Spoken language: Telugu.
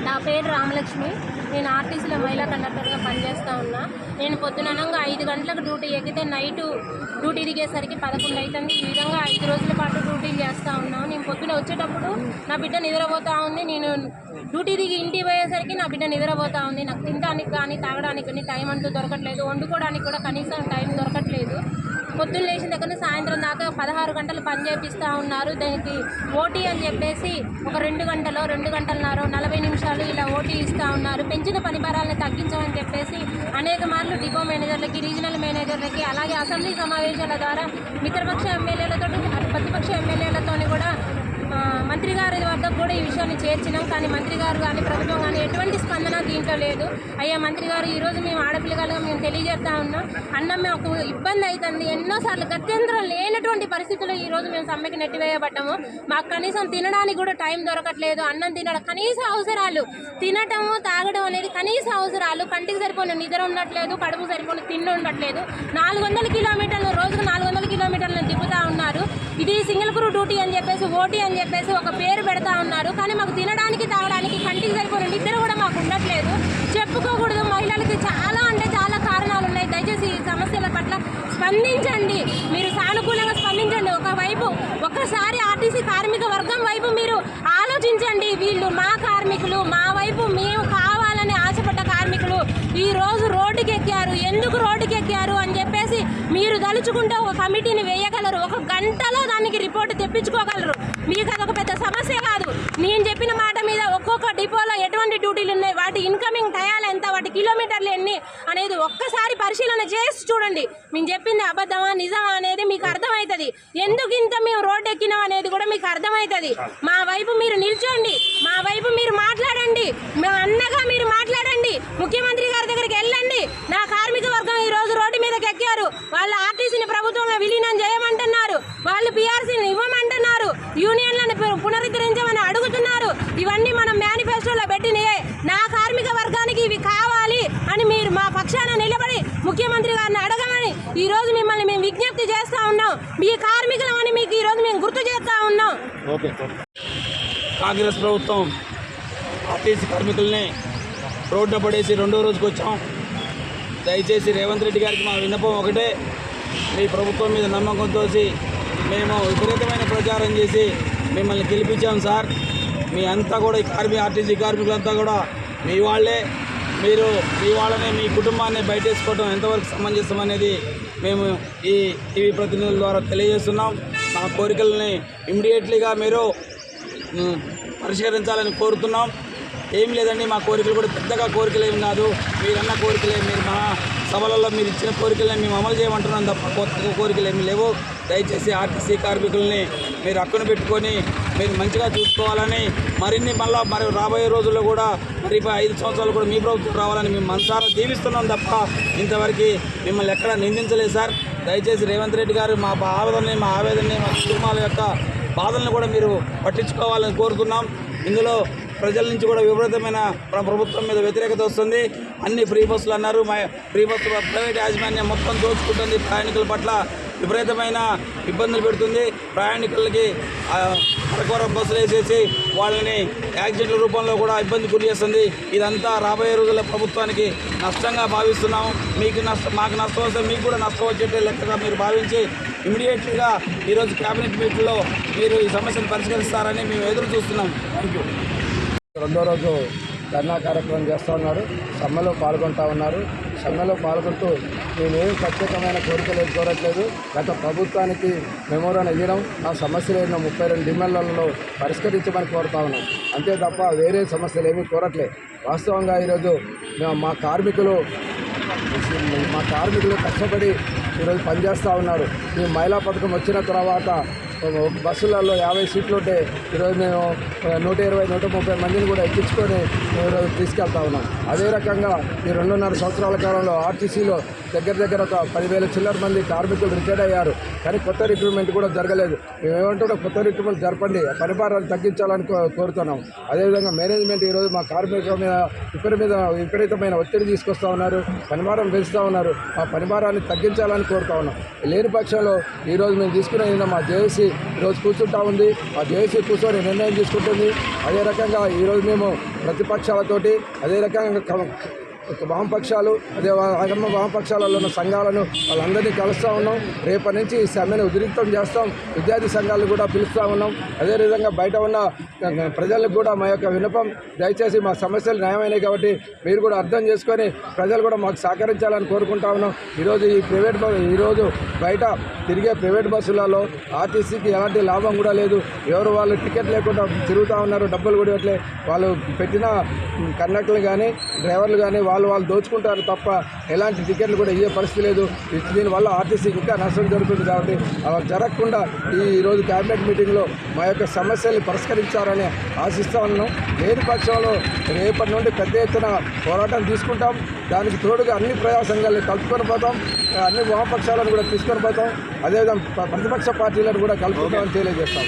నా పేరు రామలక్ష్మి. నేను ఆర్టీసీలో మహిళా కండక్టర్గా పనిచేస్తూ ఉన్నా. నేను పొద్దుననంగా 5 గంటలకు డ్యూటీ ఎక్కితే నైటు డ్యూటీ దిగేసరికి 11 అవుతుంది. ఈ విధంగా 5 రోజుల పాటు డ్యూటీలు చేస్తూ ఉన్నాను. నేను పొద్దున వచ్చేటప్పుడు నా బిడ్డ నిద్రపోతూ ఉంది. నేను డ్యూటీ దిగి ఇంటికి పోయేసరికి నా బిడ్డ నిద్రపోతూ ఉంది. నాకు తినడానికి కానీ తాగడానికి కానీ టైం అంటూ దొరకట్లేదు. వండుకోవడానికి కూడా కనీసం టైం దొరకట్లేదు. పొద్దున్న లేచిన దగ్గర సాయంత్రం దాకా 16 గంటలు పని చేపిస్తూ ఉన్నారు. దానికి ఓటీ అని చెప్పేసి ఒక 2 గంటలో 2 గంటలన్నర 40 నిమిషాలు ఇలా ఓటీ ఇస్తూ ఉన్నారు. పెంచిన పని భారాలను తగ్గించమని చెప్పేసి అనేక మార్లు డిపో మేనేజర్లకి, రీజనల్ మేనేజర్లకి, అలాగే అసెంబ్లీ సమావేశాల ద్వారా మిత్రపక్ష ఎమ్మెల్యేలతో, ప్రతిపక్ష ఎమ్మెల్యేలతో కూడా మంత్రి గారి వద్ద కూడా ఈ విషయాన్ని చేర్చినాం. కానీ మంత్రి గారు కానీ ప్రభుత్వం కానీ ఎటువంటి స్పందన దీంట్లో లేదు. అయ్యా మంత్రి గారు, ఈరోజు మేము ఆడపిల్లలుగా మేము తెలియజేస్తా ఉన్నాం. అన్నం మాకు ఇబ్బంది అవుతుంది. ఎన్నోసార్లు గత్యంతరం లేనటువంటి పరిస్థితుల్లో ఈరోజు మేము సమ్మెకి నెట్టివేయబడ్డాము. మాకు కనీసం తినడానికి కూడా టైం దొరకట్లేదు. అన్నం తినడం కనీస అవసరాలు, తినటము తాగడం అనేది కనీస అవసరాలు. కంటికి సరిపోయిన నిద్ర ఉండట్లేదు, కడుపు సరిపోయిన తిండి ఉండట్లేదు. 400 కిలోమీటర్లు, రోజుకు 400 కిలోమీటర్లను తిప్పుతూ ఉన్నారు. ఇది సింగిల్ క్రూ డ్యూటీ అని చెప్పేసి, ఓటీ అని చెప్పేసి ఒక పేరు పెడతా ఉన్నారు. కానీ మాకు తినడానికి తాగడానికి కంటికి సరిపోయిన నిద్ర కూడా మాకు ఉండట్లేదు. చెప్పుకోకూడదు. మహిళలకి చాలా అంటే చాలా కారణాలు ఉన్నాయి. దయచేసి ఈ సమస్యల పట్ల స్పందించండి. మీరు సానుకూలంగా స్పందించండి. ఒకవైపు ఒక్కసారి ఆర్టీసీ కార్మిక వర్గం వైపు మీరు ఆలోచించండి. వీళ్ళు మా కార్మికులు, మా వైపు మేము కావాలని ఆశపడ్డ కార్మికులు ఈరోజు రోడ్డుకి ఎక్కారు. ఎందుకు రోడ్డుకి ఎక్కారు అని చెప్పేసి మీరు తలుచుకుంటే ఒక కమిటీని వేయగలరు. 1 గంటలో దానికి రిపోర్టు తెప్పించుకోగలరు. మీకు అదొక పెద్ద సమస్య కాదు. నేను చెప్పిన మాట మీద ఒక్కొక్క డిపోలో ఎటువంటి డ్యూటీలు ఉన్నాయి, వాటి ఇన్కమింగ్ టయాలు ఎంత, వాటి కిలోమీటర్లు ఎన్ని అనేది ఒక్కసారి పరిశీలన చేసి చూడండి. మేము చెప్పింది అబద్ధమా నిజమా అనేది మీకు అర్థమవుతుంది. ఎందుకు ఇంత మేము రోడ్డు ఎక్కినాం అనేది కూడా మీకు అర్థమవుతుంది. మా వైపు మీరు నిల్చోండి, మా వైపు మీరు మాట్లాడండి, మా అన్నగా మీరు మాట్లాడండి. ముఖ్యమంత్రి గారి దగ్గరికి వెళ్ళండి. నా కార్మిక వర్గం ఈరోజు రోడ్డు మీదకి ఎక్కారు. వాళ్ళు ఆర్టీసీని ప్రభుత్వంగా విలీనం చేయమంటున్నారు, వాళ్ళు పీఆర్సీని ఇవ్వమంటున్నారు, యూనియన్లను పునరుద్ధరించమని అడుగుతున్నారు. ఇవన్నీ మనం మేనిఫెస్టోలో పెట్టినయే. నా కార్మిక వర్గానికి ఇవి కావాలి అని మీరు మా పక్షాన నిలబడి ముఖ్యమంత్రి గారిని అడగమని ఈరోజు మిమ్మల్ని మేము విజ్ఞప్తి చేస్తూ ఉన్నాం. మీ కార్మికులమని మీకు ఈరోజు మేము గుర్తు చేస్తూ ఉన్నాం. కాంగ్రెస్ ప్రభుత్వం ఆర్టీసీ కార్మికుల్ని రోడ్డు పడేసి 2వ రోజుకి వచ్చాం. దయచేసి రేవంత్ రెడ్డి గారికి మా విన్నపం ఒకటే, మీ ప్రభుత్వం మీద నమ్మకంతో మేము విపరీతమైన ప్రచారం చేసి మిమ్మల్ని గెలిపించాం సార్. మీ అంతా కూడా ఈ ఆర్టీసీ కార్మికులంతా కూడా మీ వాళ్ళే. మీరు మీ వాళ్ళని, మీ కుటుంబాన్ని బయటేసుకోవడం ఎంతవరకు సమంజసం అనేది మేము ఈ టీవీ ప్రతినిధుల ద్వారా తెలియజేస్తున్నాం. మా కోరికలని ఇమ్మీడియట్లీగా మీరు పరిష్కరించాలని కోరుతున్నాం. ఏం లేదండి, మా కోరికలు కూడా పెద్దగా కోరికలు ఏమి కాదు. మీరన్న కోరికలే, మీరు మా సభలలో మీరు ఇచ్చిన కోరికలనే మేము అమలు చేయమంటున్నాం తప్ప కొత్త కోరికలు ఏమి లేవు. దయచేసి ఆర్టీసీ కార్మికుల్ని మీరు హక్కును పెట్టుకొని మీరు మంచిగా చూసుకోవాలని, మరి రాబోయే రోజుల్లో కూడా మరి 5 సంవత్సరాలు కూడా మీ ప్రభుత్వం రావాలని మేము మనసారా దీవిస్తున్నాం తప్ప ఇంతవరకు మిమ్మల్ని ఎక్కడ నిందించలేదు సార్. దయచేసి రేవంత్ రెడ్డి గారు మా ఆవేదనని, మా కుటుంబాల యొక్క బాధలను కూడా మీరు పట్టించుకోవాలని కోరుతున్నాం. ఇందులో ప్రజల నుంచి కూడా విపరీతమైన ప్రభుత్వం మీద వ్యతిరేకత వస్తుంది. అన్ని ఫ్రీ బస్సులు అన్నారు. ఫ్రీ బస్సు ప్రైవేట్ యాజమాన్యం మొత్తం దోచుకుంటుంది. ప్రయాణికుల పట్ల విపరీతమైన ఇబ్బందులు పెడుతుంది. ప్రయాణికులకి అరకొర బస్సులు వేసేసి వాళ్ళని యాక్సిడెంట్ల రూపంలో కూడా ఇబ్బంది గురి చేస్తుంది. ఇదంతా రాబోయే రోజుల్లో ప్రభుత్వానికి నష్టంగా భావిస్తున్నాము. మాకు నష్టం వస్తే మీకు కూడా నష్టం వచ్చేట్టు లెక్కగా మీరు భావించి ఇమీడియట్గా ఈరోజు క్యాబినెట్ మీట్లో మీరు ఈ సమస్యను పరిష్కరిస్తారని మేము ఎదురు చూస్తున్నాం. Thank you. 2వ రోజు ధర్నా కార్యక్రమం చేస్తూ ఉన్నారు. సమ్మెలో పాల్గొంటూ ఉన్నారు. సమ్మెలో పాల్గొంటూ మేమేం ప్రత్యేకమైన కోరికలు కోరట్లేదు. గత ప్రభుత్వానికి మెమోరాన్ ఇవ్వడం, ఆ సమస్యలు అయిన 32 డిమాండ్లలో పరిష్కరించమని కోరుతా ఉన్నాం. అంతే తప్ప వేరే సమస్యలు ఏమీ కోరట్లేదు. వాస్తవంగా ఈరోజు మా కార్మికులు కష్టపడి ఈరోజు పనిచేస్తూ ఉన్నారు. ఈ మహిళా పథకం వచ్చిన తర్వాత బస్సులలో 50 సీట్లు ఉంటే ఈరోజు మేము 120-130 మందిని కూడా ఎక్కించుకొని ఈరోజు తీసుకెళ్తా ఉన్నాం. అదే రకంగా ఈ 2.5 సంవత్సరాల కాలంలో ఆర్టీసీలో దగ్గర ఒక 10,000 చిల్లర మంది కార్మికులు రిటైర్డ్ అయ్యారు. కానీ కొత్త రిక్రూట్మెంట్ కూడా జరగలేదు. మేమేమంటున్నా కొత్త రిక్రూట్మెంట్ జరపండి, పనిభారాన్ని తగ్గించాలని కోరుతున్నాం. అదేవిధంగా మేనేజ్మెంట్ ఈరోజు మా కార్మికుల మీద విపరీతమైన ఒత్తిడి తీసుకొస్తూ ఉన్నారు. పనిభారం పెంచుతూ ఉన్నారు. ఆ పనిభారాన్ని తగ్గించాలని కోరుతా ఉన్నాం. లేని పక్షంలో ఈరోజు మేము తీసుకునే మా జేఏసీ ఈరోజు కూర్చుంటా ఉంది. ఆ జేఏసీ కూర్చొని నిర్ణయం తీసుకుంటుంది. అదే రకంగా ఈరోజు మేము ప్రతిపక్షాలతోటి అదే రకంగా వామపక్షాలు అదే అగమ్మ వామపక్షాలలో ఉన్న సంఘాలను వాళ్ళందరినీ కలుస్తూ ఉన్నాం. రేపటి నుంచి ఈ సమ్మెను ఉధృతం చేస్తాం. విద్యార్థి సంఘాలను కూడా పిలుస్తూ ఉన్నాం. అదేవిధంగా బయట ఉన్న ప్రజలకు కూడా మా యొక్క విన్నపం, దయచేసి మా సమస్యలు న్యాయమైనవి కాబట్టి మీరు కూడా అర్థం చేసుకొని ప్రజలు కూడా మాకు సహకరించాలని కోరుకుంటా ఉన్నాం. ఈరోజు బయట తిరిగే ప్రైవేట్ బస్సులలో ఆర్టీసీకి ఎలాంటి లాభం కూడా లేదు. ఎవరు వాళ్ళు టికెట్ లేకుండా తిరుగుతూ ఉన్నారు, డబ్బులు కూడా ఇవ్వట్లే. వాళ్ళు పెట్టిన కండక్టర్లు కానీ డ్రైవర్లు కానీ వాళ్ళు దోచుకుంటారు తప్ప ఎలాంటి టికెట్లు కూడా ఇయ్యే పరిస్థితి లేదు. దీనివల్ల ఆర్టీసీకి ఇంకా నష్టం జరుగుతుంది. కాబట్టి అలా జరగకుండా ఈరోజు క్యాబినెట్ మీటింగ్లో మా యొక్క సమస్యల్ని పరిష్కరించారని ఆశిస్తూ ఉన్నాం. లేని పక్షంలో రేపటి నుండి పెద్ద ఎత్తున పోరాటం తీసుకుంటాం. దానికి తోడుగా అన్ని ప్రజా సంఘాలను కలుపుకొని పోతాం. అన్ని వామపక్షాలను కూడా తీసుకొని పోతాం. అదేవిధంగా ప్రతిపక్ష పార్టీలను కూడా కలుపుకుంటామని తెలియజేస్తాం.